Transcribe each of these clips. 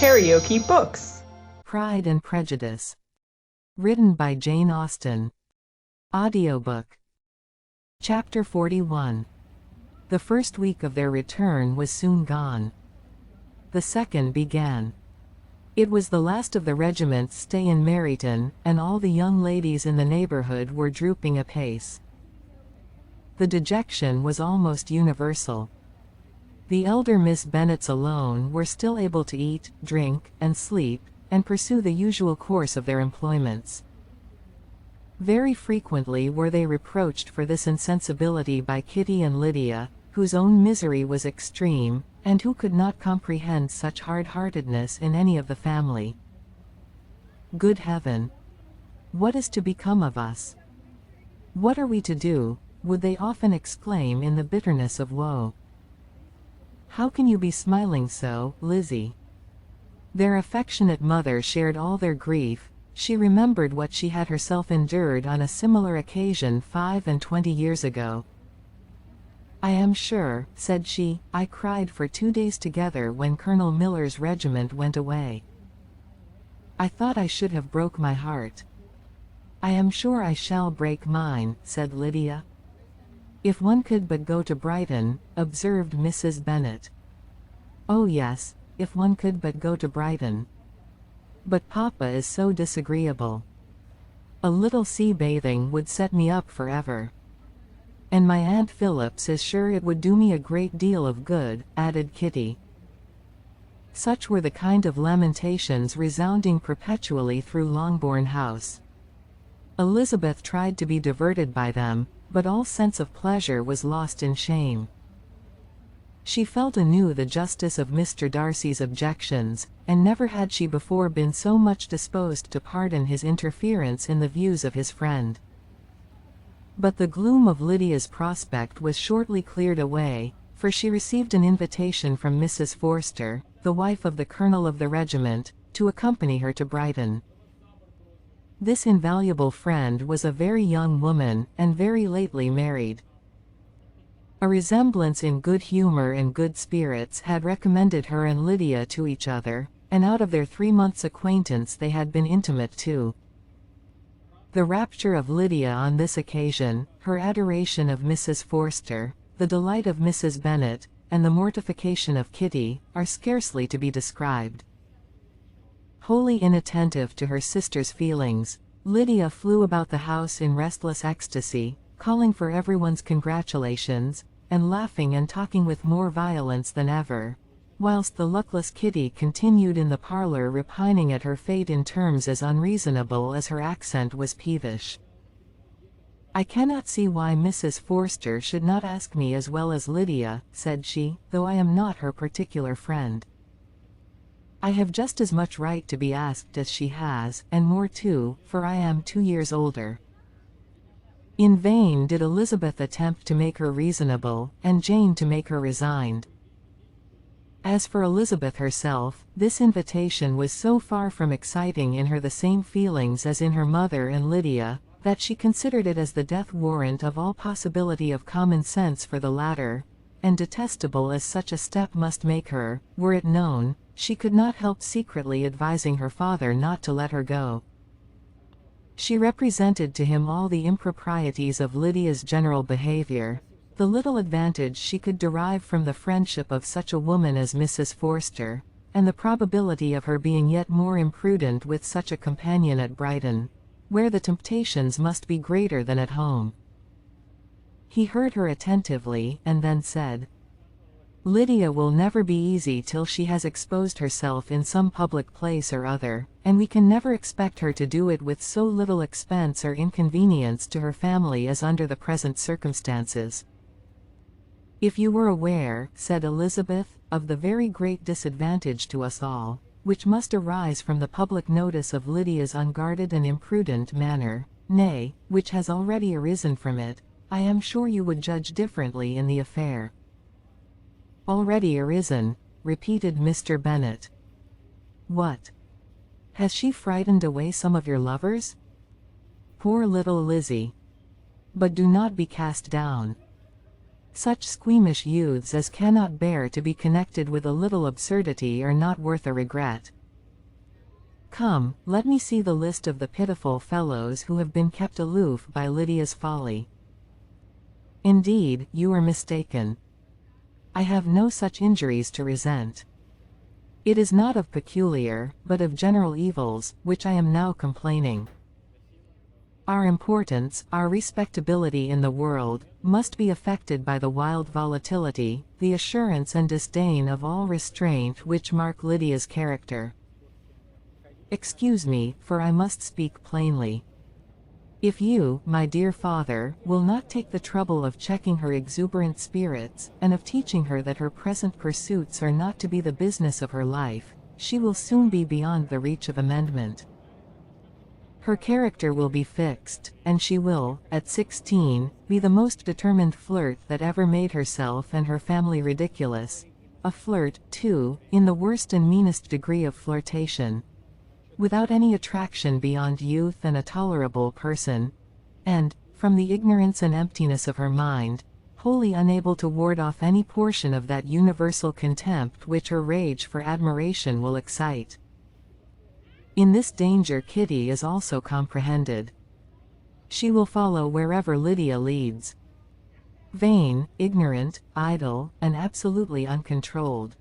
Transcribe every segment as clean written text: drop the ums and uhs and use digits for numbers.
KaraokeBooks. Pride and Prejudice. Written by Jane Austen. Audiobook. Chapter 41. The first week of their return was soon gone. The second began. It was the last of the regiment's stay in Meryton, and all the young ladies in the neighborhood were drooping apace. The dejection was almost universal. The elder Miss Bennets alone were still able to eat, drink, and sleep, and pursue the usual course of their employments. Very frequently were they reproached for this insensibility by Kitty and Lydia, whose own misery was extreme, and who could not comprehend such hard-heartedness in any of the family. Good heaven! What is to become of us? What are we to do? Would they often exclaim in the bitterness of woe. How can you be smiling so, Lizzie? Their affectionate mother shared all their grief. She remembered what she had herself endured on a similar occasion 25 years ago. I am sure, said she, I cried for 2 days together when Colonel Miller's regiment went away. I thought I should have broke my heart. I am sure I shall break mine, said Lydia. If one could but go to Brighton, observed Mrs. Bennet. Oh yes, if one could but go to Brighton. But Papa is so disagreeable. A little sea bathing would set me up forever. And my Aunt Phillips is sure it would do me a great deal of good, added Kitty. Such were the kind of lamentations resounding perpetually through Longbourn House. Elizabeth tried to be diverted by them, but all sense of pleasure was lost in shame. She felt anew the justice of Mr. Darcy's objections, and never had she before been so much disposed to pardon his interference in the views of his friend. But the gloom of Lydia's prospect was shortly cleared away, for she received an invitation from Mrs. Forster, the wife of the colonel of the regiment, to accompany her to Brighton. This invaluable friend was a very young woman, and very lately married. A resemblance in good humor and good spirits had recommended her and Lydia to each other, and out of their 3 months' acquaintance they had been intimate too. The rapture of Lydia on this occasion, her adoration of Mrs. Forster, the delight of Mrs. Bennet, and the mortification of Kitty, are scarcely to be described. Wholly inattentive to her sister's feelings, Lydia flew about the house in restless ecstasy, calling for everyone's congratulations, and laughing and talking with more violence than ever, whilst the luckless Kitty continued in the parlor repining at her fate in terms as unreasonable as her accent was peevish. I cannot see why Mrs. Forster should not ask me as well as Lydia, said she, though I am not her particular friend. I have just as much right to be asked as she has, and more too, for I am 2 years older. In vain did Elizabeth attempt to make her reasonable, and Jane to make her resigned. As for Elizabeth herself, this invitation was so far from exciting in her the same feelings as in her mother and Lydia, that she considered it as the death warrant of all possibility of common sense for the latter, and detestable as such a step must make her, were it known, she could not help secretly advising her father not to let her go. She represented to him all the improprieties of Lydia's general behavior, the little advantage she could derive from the friendship of such a woman as Mrs. Forster, and the probability of her being yet more imprudent with such a companion at Brighton, where the temptations must be greater than at home. He heard her attentively, and then said, Lydia will never be easy till she has exposed herself in some public place or other, and we can never expect her to do it with so little expense or inconvenience to her family as under the present circumstances. If you were aware, said Elizabeth, of the very great disadvantage to us all, which must arise from the public notice of Lydia's unguarded and imprudent manner, nay, which has already arisen from it, I am sure you would judge differently in the affair. Already arisen, repeated Mr. Bennet. What? Has she frightened away some of your lovers? Poor little Lizzie. But do not be cast down. Such squeamish youths as cannot bear to be connected with a little absurdity are not worth a regret. Come, let me see the list of the pitiful fellows who have been kept aloof by Lydia's folly. Indeed, you are mistaken. I have no such injuries to resent. It is not of peculiar, but of general evils, which I am now complaining. Our importance, our respectability in the world, must be affected by the wild volatility, the assurance and disdain of all restraint which mark Lydia's character. Excuse me, for I must speak plainly. If you, my dear father, will not take the trouble of checking her exuberant spirits, and of teaching her that her present pursuits are not to be the business of her life, she will soon be beyond the reach of amendment. Her character will be fixed, and she will, at 16, be the most determined flirt that ever made herself and her family ridiculous, a flirt, too, in the worst and meanest degree of flirtation, without any attraction beyond youth and a tolerable person, and, from the ignorance and emptiness of her mind, wholly unable to ward off any portion of that universal contempt which her rage for admiration will excite. In this danger Kitty is also comprehended. She will follow wherever Lydia leads. Vain, ignorant, idle, and absolutely uncontrolled.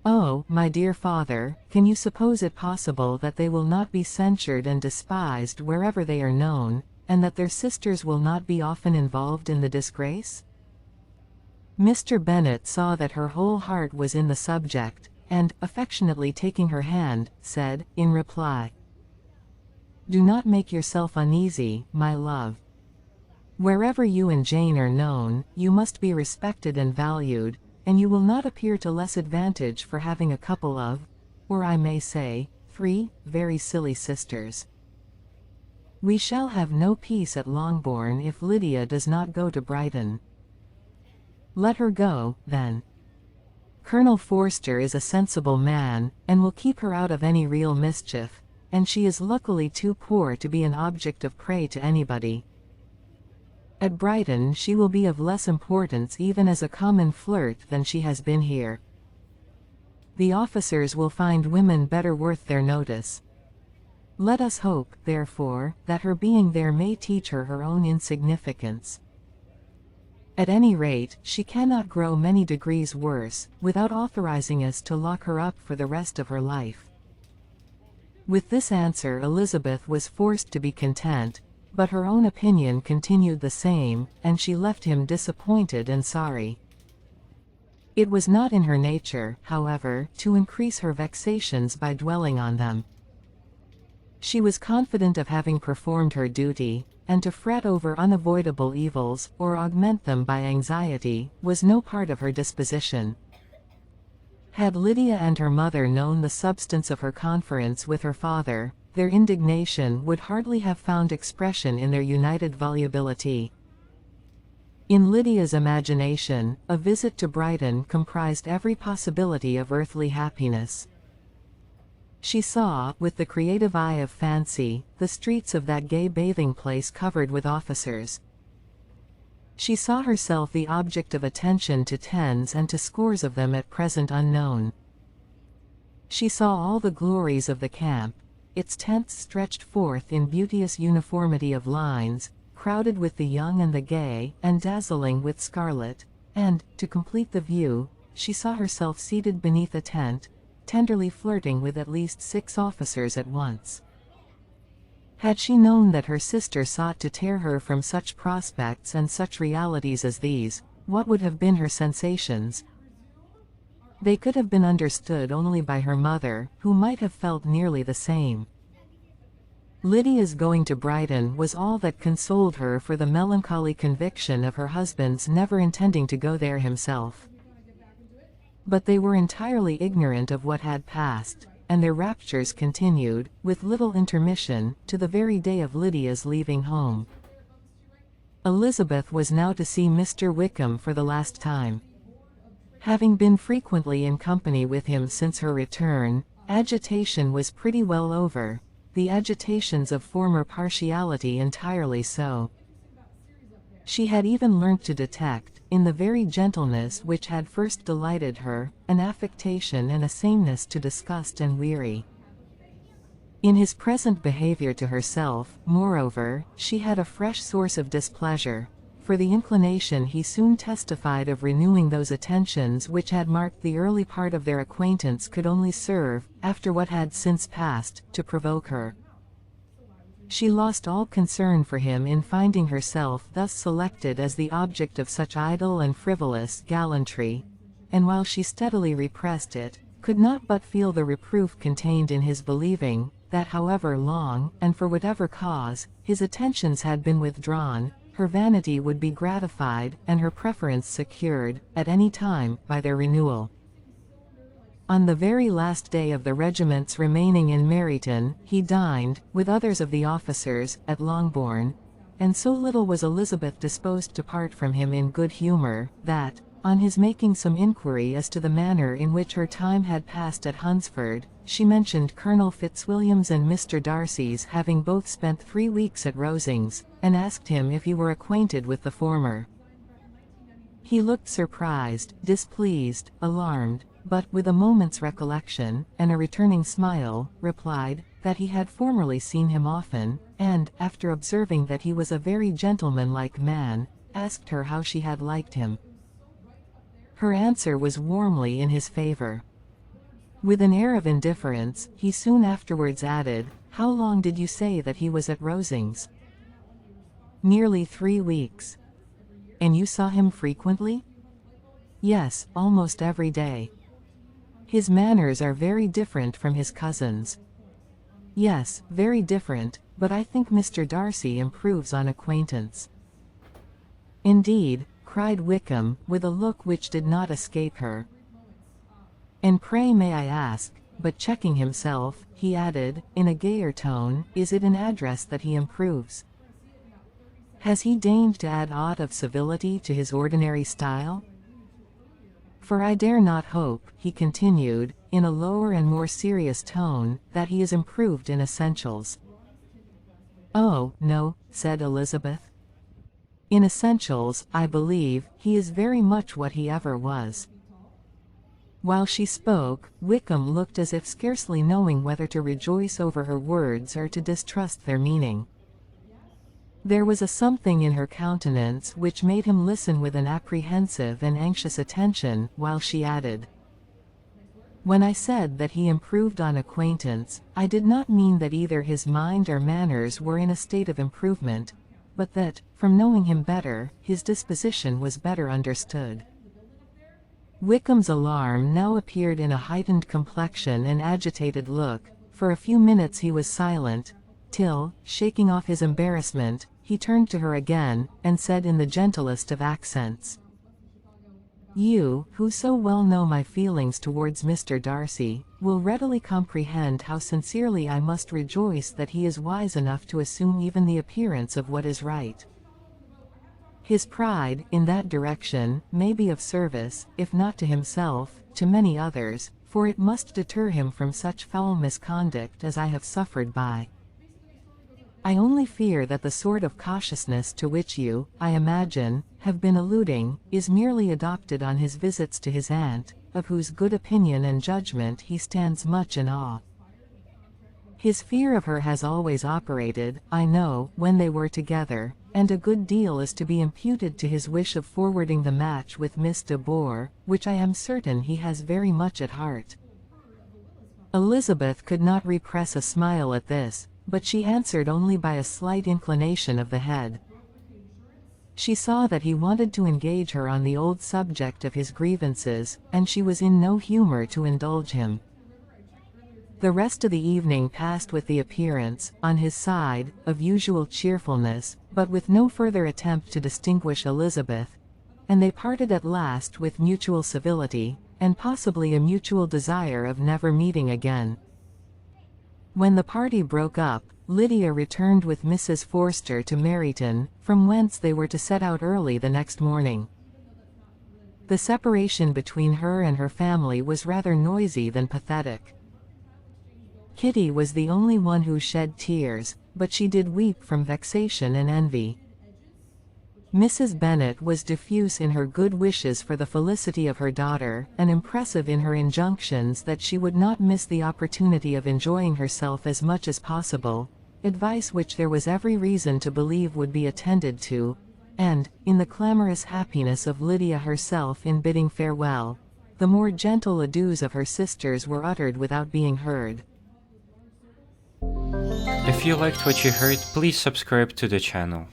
Oh, my dear father, can you suppose it possible that they will not be censured and despised wherever they are known, and that their sisters will not be often involved in the disgrace? Mr. Bennet saw that her whole heart was in the subject, and, affectionately taking her hand, said, in reply, "Do not make yourself uneasy, my love. Wherever you and Jane are known, you must be respected and valued, and you will not appear to less advantage for having a couple of, or I may say, 3, very silly sisters. We shall have no peace at Longbourn if Lydia does not go to Brighton. Let her go, then. Colonel Forster is a sensible man, and will keep her out of any real mischief, and she is luckily too poor to be an object of prey to anybody. At Brighton she will be of less importance even as a common flirt than she has been here. The officers will find women better worth their notice. Let us hope, therefore, that her being there may teach her her own insignificance. At any rate, she cannot grow many degrees worse, without authorizing us to lock her up for the rest of her life." With this answer Elizabeth was forced to be content, but her own opinion continued the same, and she left him disappointed and sorry. It was not in her nature, however, to increase her vexations by dwelling on them. She was confident of having performed her duty, and to fret over unavoidable evils, or augment them by anxiety, was no part of her disposition. Had Lydia and her mother known the substance of her conference with her father, their indignation would hardly have found expression in their united volubility. In Lydia's imagination, a visit to Brighton comprised every possibility of earthly happiness. She saw, with the creative eye of fancy, the streets of that gay bathing place covered with officers. She saw herself the object of attention to tens and to scores of them at present unknown. She saw all the glories of the camp, its tents stretched forth in beauteous uniformity of lines, crowded with the young and the gay, and dazzling with scarlet, and, to complete the view, she saw herself seated beneath a tent, tenderly flirting with at least 6 officers at once. Had she known that her sister sought to tear her from such prospects and such realities as these, what would have been her sensations? They could have been understood only by her mother, who might have felt nearly the same. Lydia's going to Brighton was all that consoled her for the melancholy conviction of her husband's never intending to go there himself. But they were entirely ignorant of what had passed, and their raptures continued, with little intermission, to the very day of Lydia's leaving home. Elizabeth was now to see Mr. Wickham for the last time. Having been frequently in company with him since her return, agitation was pretty well over, the agitations of former partiality entirely so. She had even learnt to detect, in the very gentleness which had first delighted her, an affectation and a sameness to disgust and weary. In his present behavior to herself, moreover, she had a fresh source of displeasure, for the inclination he soon testified of renewing those attentions which had marked the early part of their acquaintance could only serve, after what had since passed, to provoke her. She lost all concern for him in finding herself thus selected as the object of such idle and frivolous gallantry, and while she steadily repressed it, could not but feel the reproof contained in his believing, that however long, and for whatever cause, his attentions had been withdrawn, her vanity would be gratified, and her preference secured, at any time, by their renewal. On the very last day of the regiment's remaining in Meryton, he dined, with others of the officers, at Longbourn, and so little was Elizabeth disposed to part from him in good humour, that, on his making some inquiry as to the manner in which her time had passed at Hunsford, she mentioned Colonel Fitzwilliam's and Mr. Darcy's having both spent 3 weeks at Rosings, and asked him if he were acquainted with the former. He looked surprised, displeased, alarmed, but, with a moment's recollection, and a returning smile, replied, that he had formerly seen him often, and, after observing that he was a very gentlemanlike man, asked her how she had liked him. Her answer was warmly in his favor. With an air of indifference, he soon afterwards added, "How long did you say that he was at Rosings?" "Nearly 3 weeks." "And you saw him frequently?" "Yes, almost every day." "His manners are very different from his cousin's." "Yes, very different, but I think Mr. Darcy improves on acquaintance." "Indeed," cried Wickham, with a look which did not escape her. "And pray may I ask," but checking himself, he added, in a gayer tone, "is it in address that he improves? Has he deigned to add aught of civility to his ordinary style? For I dare not hope," he continued, in a lower and more serious tone, "that he is improved in essentials." "Oh, no," said Elizabeth. "In essentials, I believe, he is very much what he ever was." While she spoke, Wickham looked as if scarcely knowing whether to rejoice over her words or to distrust their meaning. There was a something in her countenance which made him listen with an apprehensive and anxious attention, while she added, "When I said that he improved on acquaintance, I did not mean that either his mind or manners were in a state of improvement, but that, from knowing him better, his disposition was better understood." Wickham's alarm now appeared in a heightened complexion and agitated look. For a few minutes he was silent, till, shaking off his embarrassment, he turned to her again, and said in the gentlest of accents, "You, who so well know my feelings towards Mr. Darcy, will readily comprehend how sincerely I must rejoice that he is wise enough to assume even the appearance of what is right. His pride, in that direction, may be of service, if not to himself, to many others, for it must deter him from such foul misconduct as I have suffered by. I only fear that the sort of cautiousness to which you, I imagine, have been alluding, is merely adopted on his visits to his aunt, of whose good opinion and judgment he stands much in awe. His fear of her has always operated, I know, when they were together, and a good deal is to be imputed to his wish of forwarding the match with Miss de Bourgh, which I am certain he has very much at heart." Elizabeth could not repress a smile at this, but she answered only by a slight inclination of the head. She saw that he wanted to engage her on the old subject of his grievances, and she was in no humor to indulge him. The rest of the evening passed with the appearance, on his side, of usual cheerfulness, but with no further attempt to distinguish Elizabeth, and they parted at last with mutual civility, and possibly a mutual desire of never meeting again. When the party broke up, Lydia returned with Mrs. Forster to Meryton, from whence they were to set out early the next morning. The separation between her and her family was rather noisy than pathetic. Kitty was the only one who shed tears, but she did weep from vexation and envy. Mrs. Bennet was diffuse in her good wishes for the felicity of her daughter, and impressive in her injunctions that she would not miss the opportunity of enjoying herself as much as possible, advice which there was every reason to believe would be attended to, and, in the clamorous happiness of Lydia herself in bidding farewell, the more gentle adieus of her sisters were uttered without being heard. If you liked what you heard, please subscribe to the channel.